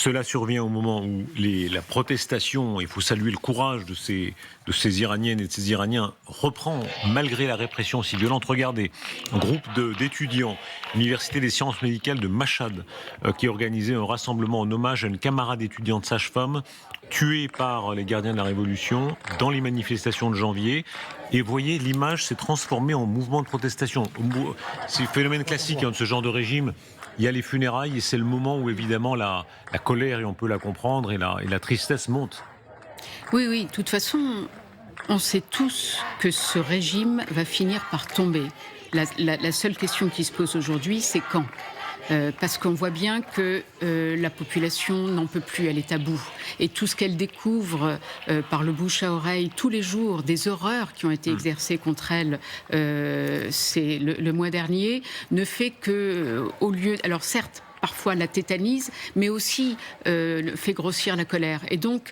Cela survient au moment où la protestation, il faut saluer le courage de ces Iraniennes et de ces Iraniens, reprend malgré la répression si violente. Regardez, un groupe d'étudiants, l'Université des sciences médicales de Machhad, qui a organisé un rassemblement en hommage à une camarade étudiante sage-femme tuée par les gardiens de la Révolution dans les manifestations de janvier. Et vous voyez, l'image s'est transformée en mouvement de protestation. C'est le phénomène classique de ce genre de régime. Il y a les funérailles et c'est le moment où évidemment la colère, et on peut la comprendre, et la tristesse monte. Oui, oui, de toute façon, on sait tous que ce régime va finir par tomber. La seule question qui se pose aujourd'hui, c'est quand ? Parce qu'on voit bien que la population n'en peut plus, elle est à bout. Et tout ce qu'elle découvre par le bouche à oreille tous les jours, des horreurs qui ont été exercées contre elle c'est le mois dernier, ne fait que, au lieu... Alors certes, parfois la tétanise, mais aussi fait grossir la colère. Et donc,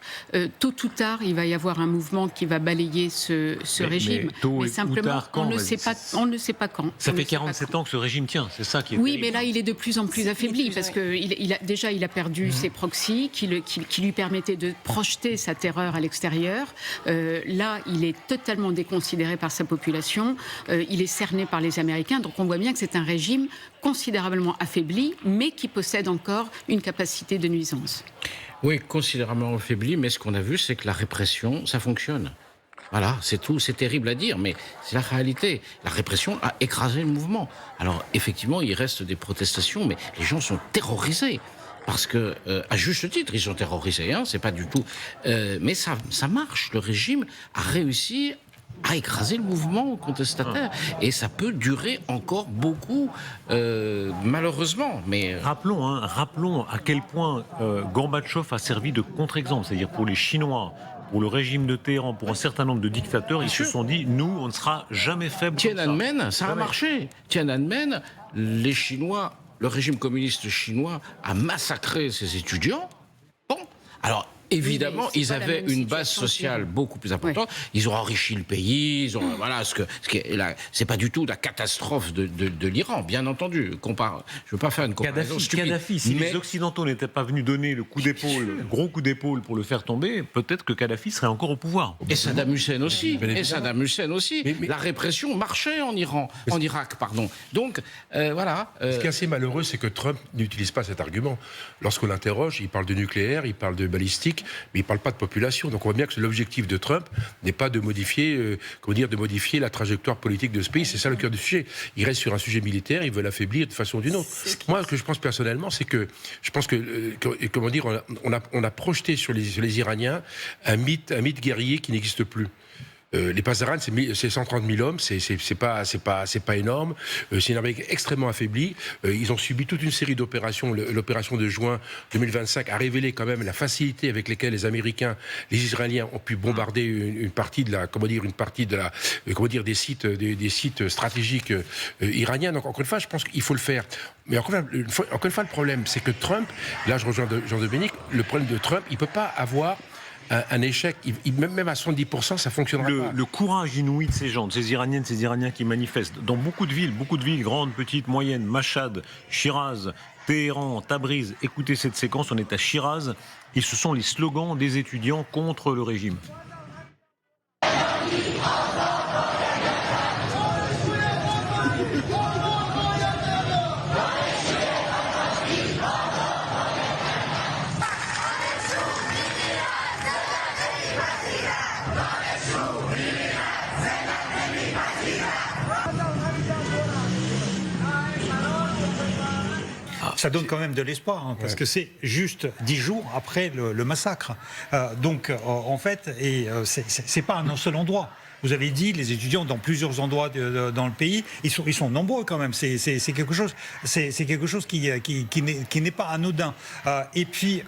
tôt ou tard, il va y avoir un mouvement qui va balayer ce régime. Mais simplement, on ne sait pas quand. Ça fait 47 ans que ce régime tient, c'est ça qui est terrible. Mais là, il est de plus en plus affaibli, parce qu'il a perdu ses proxys, qui lui permettaient de projeter sa terreur à l'extérieur. Là, il est totalement déconsidéré par sa population. Il est cerné par les Américains. Donc, on voit bien que c'est un régime considérablement affaibli, mais qui possède encore une capacité de nuisance. Oui, considérablement affaibli, mais ce qu'on a vu, c'est que la répression, ça fonctionne. Voilà, c'est tout, c'est terrible à dire, mais c'est la réalité. La répression a écrasé le mouvement. Alors, effectivement, il reste des protestations, mais les gens sont terrorisés. Parce que, à juste titre, ils sont terrorisés, c'est pas du tout... mais ça marche, le régime a réussi à écraser le mouvement contestataire. Et ça peut durer encore beaucoup, malheureusement. Mais Rappelons à quel point Gorbatchev a servi de contre-exemple. C'est-à-dire pour les Chinois, pour le régime de Téhéran, pour un certain nombre de dictateurs, ils se sont dit, nous, on ne sera jamais faibles. Tiananmen, ça a marché. Tiananmen, les Chinois, le régime communiste chinois a massacré ses étudiants. Bon, alors... Évidemment, ils avaient une base sociale beaucoup plus importante. Ouais. Ils ont enrichi le pays. Ils ont, voilà, c'est pas du tout la catastrophe de l'Iran, bien entendu. Je veux pas faire une comparaison stupide. Kadhafi, si les Occidentaux n'étaient pas venus donner le coup d'épaule, le gros coup d'épaule pour le faire tomber, peut-être que Kadhafi serait encore au pouvoir. Et Saddam Hussein aussi. Mais la répression marchait en Irak, pardon. Donc, voilà. Ce qui est assez malheureux, c'est que Trump n'utilise pas cet argument. Lorsqu'on l'interroge, il parle de nucléaire, il parle de balistique, mais il ne parle pas de population. Donc on voit bien que l'objectif de Trump n'est pas de modifier, la trajectoire politique de ce pays. C'est ça le cœur du sujet. Il reste sur un sujet militaire, il veut l'affaiblir de façon ou d'une autre. Moi, ce que je pense personnellement, c'est que on a projeté sur les Iraniens un mythe guerrier qui n'existe plus. Les Pasdaran, c'est 130 000 hommes, c'est pas énorme. C'est une armée extrêmement affaiblie. Ils ont subi toute une série d'opérations. L'opération de juin 2025 a révélé quand même la facilité avec laquelle les Américains, les Israéliens ont pu bombarder une partie des sites stratégiques iraniens. Donc encore une fois, je pense qu'il faut le faire. Mais encore une fois, le problème, c'est que Trump, là je rejoins Jean-Dominique, le problème de Trump, il peut pas avoir un échec, même à 70%, ça fonctionnera pas. Le courage inouï de ces gens, de ces Iraniennes, de ces Iraniens qui manifestent dans beaucoup de villes, grandes, petites, moyennes, Machhad, Shiraz, Téhéran, Tabriz. Écoutez cette séquence, on est à Shiraz, et ce sont les slogans des étudiants contre le régime. Ça donne quand même de l'espoir, parce que c'est juste 10 jours après le massacre. En fait, c'est pas un seul endroit. Vous avez dit, les étudiants dans plusieurs endroits dans le pays, ils sont nombreux quand même. C'est quelque chose qui n'est pas anodin. Et puis,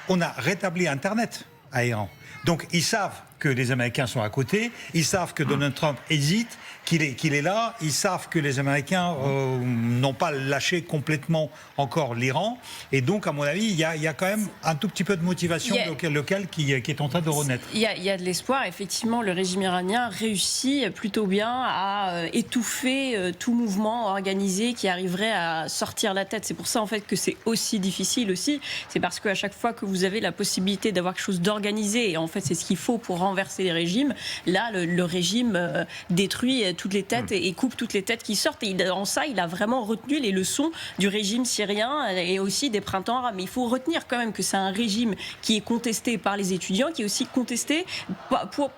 on a rétabli Internet à Iran. Donc, ils savent que les Américains sont à côté, ils savent que Donald Trump hésite, qu'il est là. Ils savent que les Américains n'ont pas lâché complètement encore l'Iran. Et donc, à mon avis, il y a quand même un tout petit peu de motivation locale qui est en train de renaître. Il y a de l'espoir. Effectivement, le régime iranien réussit plutôt bien à étouffer tout mouvement organisé qui arriverait à sortir la tête. C'est pour ça, en fait, que c'est aussi difficile aussi. C'est parce qu'à chaque fois que vous avez la possibilité d'avoir quelque chose d'organisé, et en fait, c'est ce qu'il faut pour renverser les régimes, là, le régime détruit toutes les têtes et coupe toutes les têtes qui sortent. Et en ça, il a vraiment retenu les leçons du régime syrien et aussi des printemps arabes. Mais il faut retenir quand même que c'est un régime qui est contesté par les étudiants, qui est aussi contesté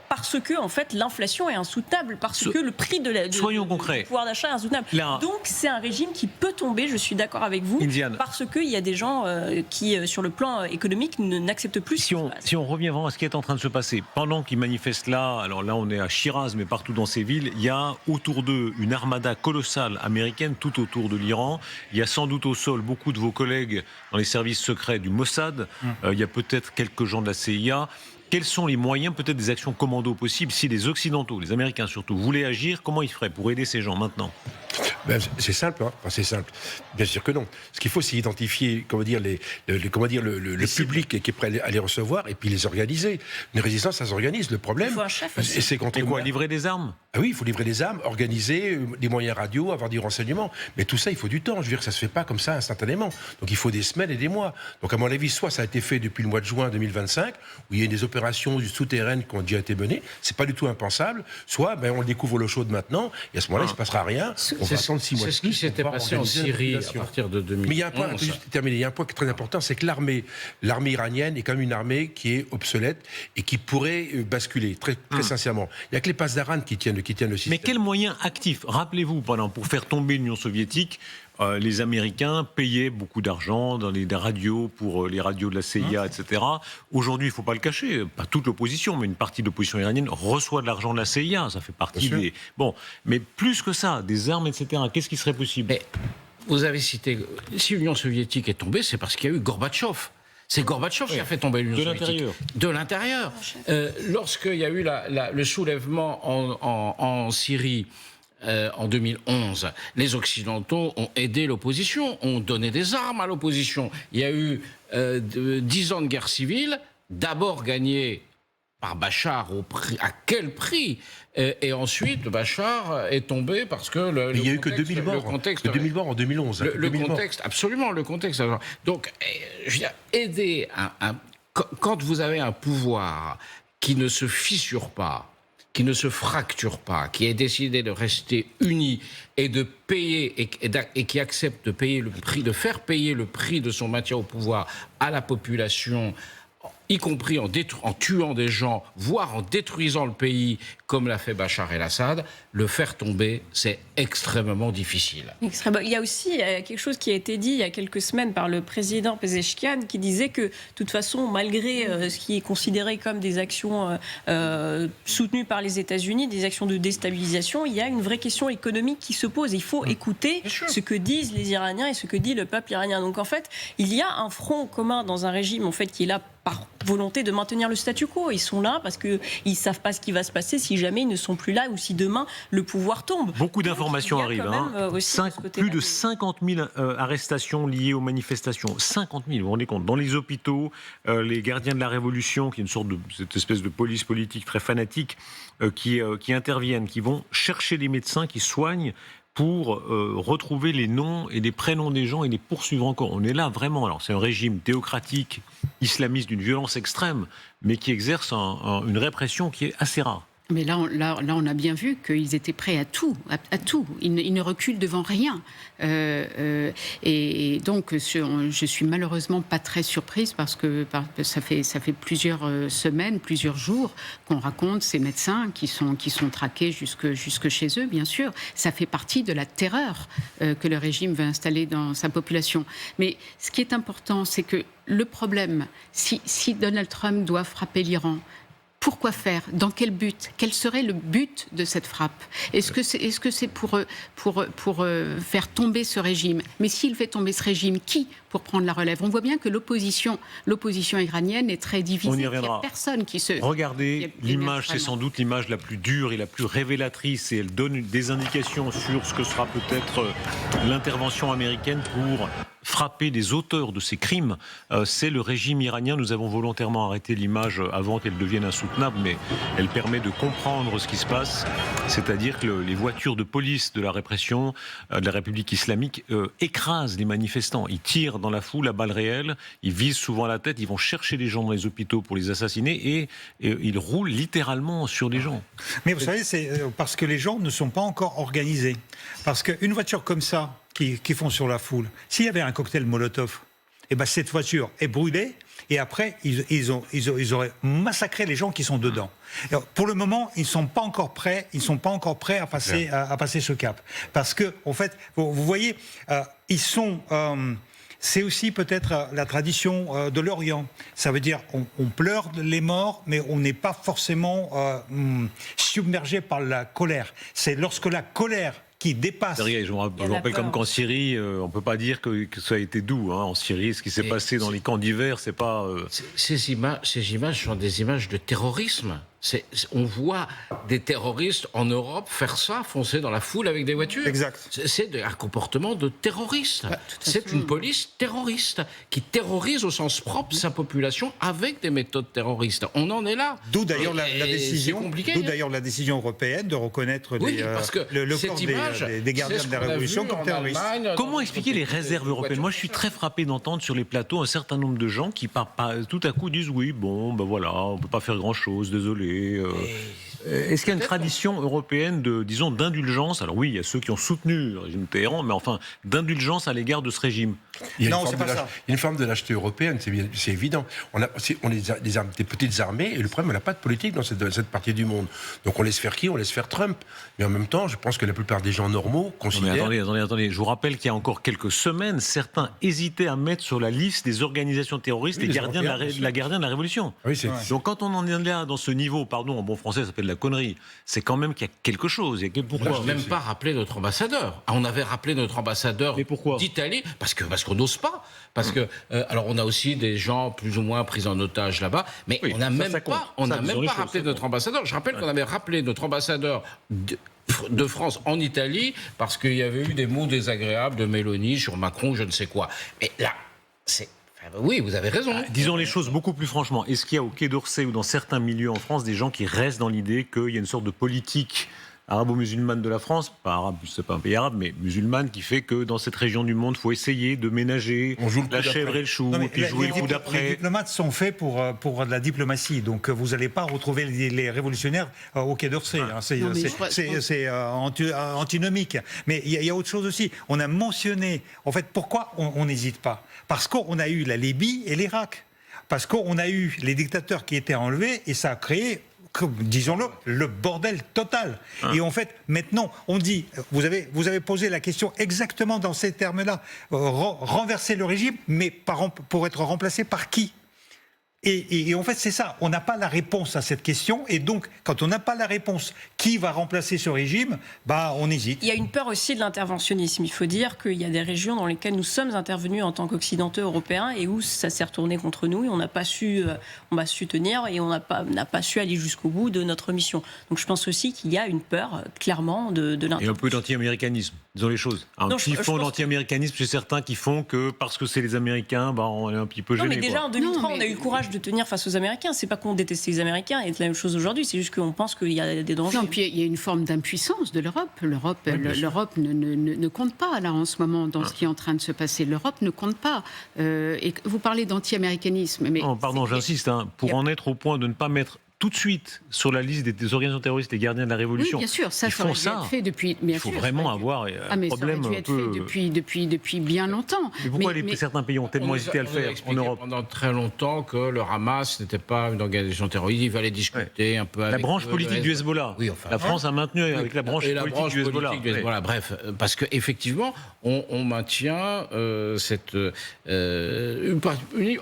parce que, en fait, l'inflation est insoutenable, parce que le prix Soyons concrets. du pouvoir d'achat est insoutenable. Donc, c'est un régime qui peut tomber, je suis d'accord avec vous, Indiane, parce qu'il y a des gens qui, sur le plan économique, n'acceptent plus si on revient vraiment à ce qui est en train de se passer, pendant qu'ils manifestent là, alors là on est à Shiraz, mais partout dans ces villes, il y a autour d'eux une armada colossale américaine, tout autour de l'Iran. Il y a sans doute au sol beaucoup de vos collègues dans les services secrets du Mossad. Il y a peut-être quelques gens de la CIA. Quels sont les moyens, peut-être des actions commando possibles, si les Occidentaux, les Américains surtout, voulaient agir, comment ils feraient pour aider ces gens maintenant ? C'est simple, hein. Enfin, c'est simple. Bien sûr que non. Ce qu'il faut, c'est identifier, le public qui est prêt à les recevoir et puis les organiser. Une résistance, ça s'organise. Le problème, il faut un chef aussi. c'est contre quoi, livrer des armes ? Ah oui, il faut livrer des armes, organiser des moyens radio, avoir du renseignement. Mais tout ça, il faut du temps. Je veux dire, ça se fait pas comme ça instantanément. Donc il faut des semaines et des mois. Donc à mon avis, soit ça a été fait depuis le mois de juin 2025, où il y a des opérations souterraines qui ont déjà été menées. C'est pas du tout impensable. Soit on le découvre l'eau chaude maintenant, et à ce moment-là, il se passera rien. On va attendre 6 mois. C'est ce qui s'était passé en Syrie à partir de 2011. Mais il y a un point, il y a un point qui est très important, c'est que l'armée iranienne est quand même une armée qui est obsolète et qui pourrait basculer, très sincèrement. Il n'y a que les Pasdaran qui tiennent le système. Mais quels moyens actifs ? Rappelez-vous, pour faire tomber l'Union soviétique, les Américains payaient beaucoup d'argent dans les radios, pour les radios de la CIA, etc. Aujourd'hui, il ne faut pas le cacher, pas toute l'opposition, mais une partie de l'opposition iranienne reçoit de l'argent de la CIA. Ça fait partie des... Bon, mais plus que ça, des armes, etc. Qu'est-ce qui serait possible ? Mais vous avez cité... Si l'Union soviétique est tombée, c'est parce qu'il y a eu Gorbatchev. C'est Gorbatchev qui a fait tomber l'Union soviétique. De l'intérieur. Lorsqu'il y a eu le soulèvement en Syrie... en 2011, les Occidentaux ont aidé l'opposition, ont donné des armes à l'opposition. Il y a eu 10 ans de guerre civile, d'abord gagnée par Bachar, à quel prix ? Et ensuite, Bachar est tombé parce que il n'y a eu que 2000 morts. 2000 morts en 2011. Le contexte, absolument, le contexte. Donc, je veux dire, aider quand vous avez un pouvoir qui ne se fissure pas, qui ne se fracture pas, qui ait décidé de rester uni et de payer et qui accepte de payer le prix, de faire payer le prix de son maintien au pouvoir à la population, y compris en tuant des gens, voire en détruisant le pays, comme l'a fait Bachar el-Assad, le faire tomber, c'est extrêmement difficile. Il y a aussi quelque chose qui a été dit il y a quelques semaines par le président Pezeshkian, qui disait que, de toute façon, malgré ce qui est considéré comme des actions soutenues par les États-Unis, des actions de déstabilisation, il y a une vraie question économique qui se pose. Il faut écouter ce que disent les Iraniens et ce que dit le peuple iranien. Donc, en fait, il y a un front commun dans un régime, en fait, qui est là par volonté de maintenir le statu quo. Ils sont là parce qu'ils ne savent pas ce qui va se passer si jamais ils ne sont plus là ou si demain le pouvoir tombe. Beaucoup d'informations arrivent. Plus de 50 000 arrestations liées aux manifestations. 50 000, vous vous rendez compte. Dans les hôpitaux, les gardiens de la Révolution, qui est une sorte de cette espèce de police politique très fanatique, qui interviennent, qui vont chercher les médecins qui soignent pour retrouver les noms et les prénoms des gens et les poursuivre encore. On est là vraiment. Alors c'est un régime théocratique, islamiste d'une violence extrême, mais qui exerce une répression qui est assez rare. Mais là, on a bien vu qu'ils étaient prêts à tout, Ils ne reculent devant rien. Et donc, je suis malheureusement pas très surprise parce que ça fait plusieurs semaines, plusieurs jours qu'on raconte ces médecins qui sont traqués jusque chez eux, bien sûr. Ça fait partie de la terreur que le régime veut installer dans sa population. Mais ce qui est important, c'est que le problème, si Donald Trump doit frapper l'Iran, Pourquoi faire? Dans quel but? Quel serait le but de cette frappe? Est-ce que c'est pour faire tomber ce régime? Mais s'il fait tomber ce régime, qui pour prendre la relève? On voit bien que l'opposition iranienne est très divisée. On y reviendra. Il n'y a personne qui se... Regardez, l'image, c'est sans doute l'image la plus dure et la plus révélatrice, et elle donne des indications sur ce que sera peut-être l'intervention américaine pour frapper des auteurs de ces crimes. C'est le régime iranien. Nous avons volontairement arrêté l'image avant qu'elle devienne insoutenable, mais elle permet de comprendre ce qui se passe. C'est-à-dire que les voitures de police de la répression de la République islamique écrasent les manifestants. Ils tirent dans la foule à balles réelles, ils visent souvent la tête, ils vont chercher les gens dans les hôpitaux pour les assassiner et ils roulent littéralement sur des gens. Mais vous savez, c'est parce que les gens ne sont pas encore organisés. Parce qu'une voiture comme ça, qui font sur la foule, s'il y avait un cocktail Molotov, eh ben cette voiture est brûlée et après ils auraient massacré les gens qui sont dedans. Alors, pour le moment, ils ne sont pas encore prêts. Ils sont pas encore prêts à passer ce cap. Parce que en fait, vous voyez, ils sont c'est aussi peut-être la tradition de l'Orient. Ça veut dire on pleure les morts, mais on n'est pas forcément submergé par la colère. C'est lorsque la colère qui dépasse... Je vous rappelle comme qu'en Syrie, on ne peut pas dire que ça a été doux. En Syrie, ce qui s'est passé dans les camps d'hiver, c'est pas... Ces images sont des images de terrorisme. On voit des terroristes en Europe faire ça, foncer dans la foule avec des voitures. Exact. C'est un comportement de terroriste. C'est une police terroriste qui terrorise au sens propre sa population avec des méthodes terroristes. On en est là. D'où d'ailleurs la décision. Compliqué, d'où d'ailleurs la décision européenne de reconnaître le corps des gardiens de la Révolution comme terroristes. Comment expliquer les réserves européennes? Moi, je suis très frappé d'entendre sur les plateaux un certain nombre de gens qui, tout à coup, disent oui, bon, ben voilà, on peut pas faire grand-chose, désolé. Est-ce qu'il y a une tradition européenne d'indulgence? Alors oui, il y a ceux qui ont soutenu le régime de Téhéran, mais enfin, d'indulgence à l'égard de ce régime. Il y a une forme de lâcheté européenne, c'est évident. On est des petites armées, et le problème, on n'a pas de politique dans cette partie du monde. Donc on laisse faire qui? On laisse faire Trump. Mais en même temps, je pense que la plupart des gens normaux considèrent... Mais attendez. Je vous rappelle qu'il y a encore quelques semaines, certains hésitaient à mettre sur la liste des organisations terroristes les gardiens de la Révolution. Oui, donc quand on en est là, dans ce niveau, pardon, en bon français, ça s'appelle de la connerie, c'est quand même qu'il y a quelque chose. Pourquoi on n'a même pas rappelé notre ambassadeur? On avait rappelé notre ambassadeur d'Italie, parce qu'on n'ose pas. Parce que, alors on a aussi des gens plus ou moins pris en otage là-bas, mais on n'a même pas rappelé notre ambassadeur. Je rappelle qu'on avait rappelé notre ambassadeur de France en Italie parce qu'il y avait eu des mots désagréables de Mélanie sur Macron, je ne sais quoi. Mais là, oui, vous avez raison. Disons les choses beaucoup plus franchement. Est-ce qu'il y a au Quai d'Orsay ou dans certains milieux en France des gens qui restent dans l'idée qu'il y a une sorte de politique arabo-musulmane de la France, pas arabe, c'est pas un pays arabe, mais musulmane, qui fait que dans cette région du monde, il faut essayer de ménager la chèvre et le chou, et puis jouer le coup d'après. Les diplomates sont faits pour de la diplomatie, donc vous n'allez pas retrouver les révolutionnaires au Quai d'Orsay. C'est antinomique. Mais il y a autre chose aussi. On a mentionné, en fait, pourquoi on n'hésite pas? Parce qu'on a eu la Libye et l'Irak. Parce qu'on a eu les dictateurs qui étaient enlevés, et ça a créé, disons-le, le bordel total. Et en fait, maintenant, on dit, vous avez posé la question exactement dans ces termes-là, renverser le régime, mais pour être remplacé par qui? Et en fait, c'est ça. On n'a pas la réponse à cette question. Et donc, quand on n'a pas la réponse, qui va remplacer ce régime? On hésite. Il y a une peur aussi de l'interventionnisme. Il faut dire qu'il y a des régions dans lesquelles nous sommes intervenus en tant qu'Occidentaux européens et où ça s'est retourné contre nous et on n'a pas su tenir et on n'a pas su aller jusqu'au bout de notre mission. Donc, je pense aussi qu'il y a une peur, clairement, de l'intervention. Et un peu d'anti-américanisme, disons les choses. Un petit fond d'anti-américanisme chez certains qui font que, parce que c'est les Américains, on est un petit peu gêné. Non, mais déjà, en 2003, on a eu le courage de tenir face aux Américains. C'est pas qu'on détestait les Américains, et c'est la même chose aujourd'hui. C'est juste qu'on pense qu'il y a des dangers. Non, puis il y a une forme d'impuissance de l'Europe. L'Europe ne compte pas là en ce moment dans ce qui est en train de se passer. L'Europe ne compte pas. Et vous parlez d'anti-américanisme, mais pardon, j'insiste. Pour en être au point de ne pas mettre tout de suite sur la liste des organisations terroristes, les gardiens de la Révolution. Oui, bien sûr, ça aurait dû être fait depuis. Il faut vraiment avoir un problème ça aurait dû être fait depuis bien longtemps. Mais pourquoi certains pays ont tellement hésité à le faire en Europe? Pendant très longtemps que le Hamas n'était pas une organisation terroriste. Il fallait discuter un peu avec la branche politique du Hezbollah. Oui, la France a maintenu avec la branche politique du Hezbollah. Bref, parce qu'effectivement, on maintient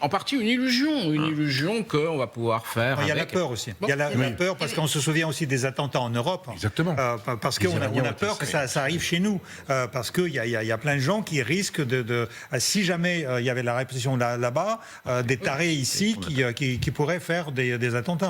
en partie une illusion qu'on va pouvoir faire. Il y a la peur aussi. aussi. Il y a la peur parce qu'on se souvient aussi des attentats en Europe. Exactement. Parce qu'on Iraniens a peur que ça arrive chez nous. Parce qu'il y a plein de gens qui risquent si jamais il y avait la répression là-bas, des tarés ici qui pourraient faire des attentats.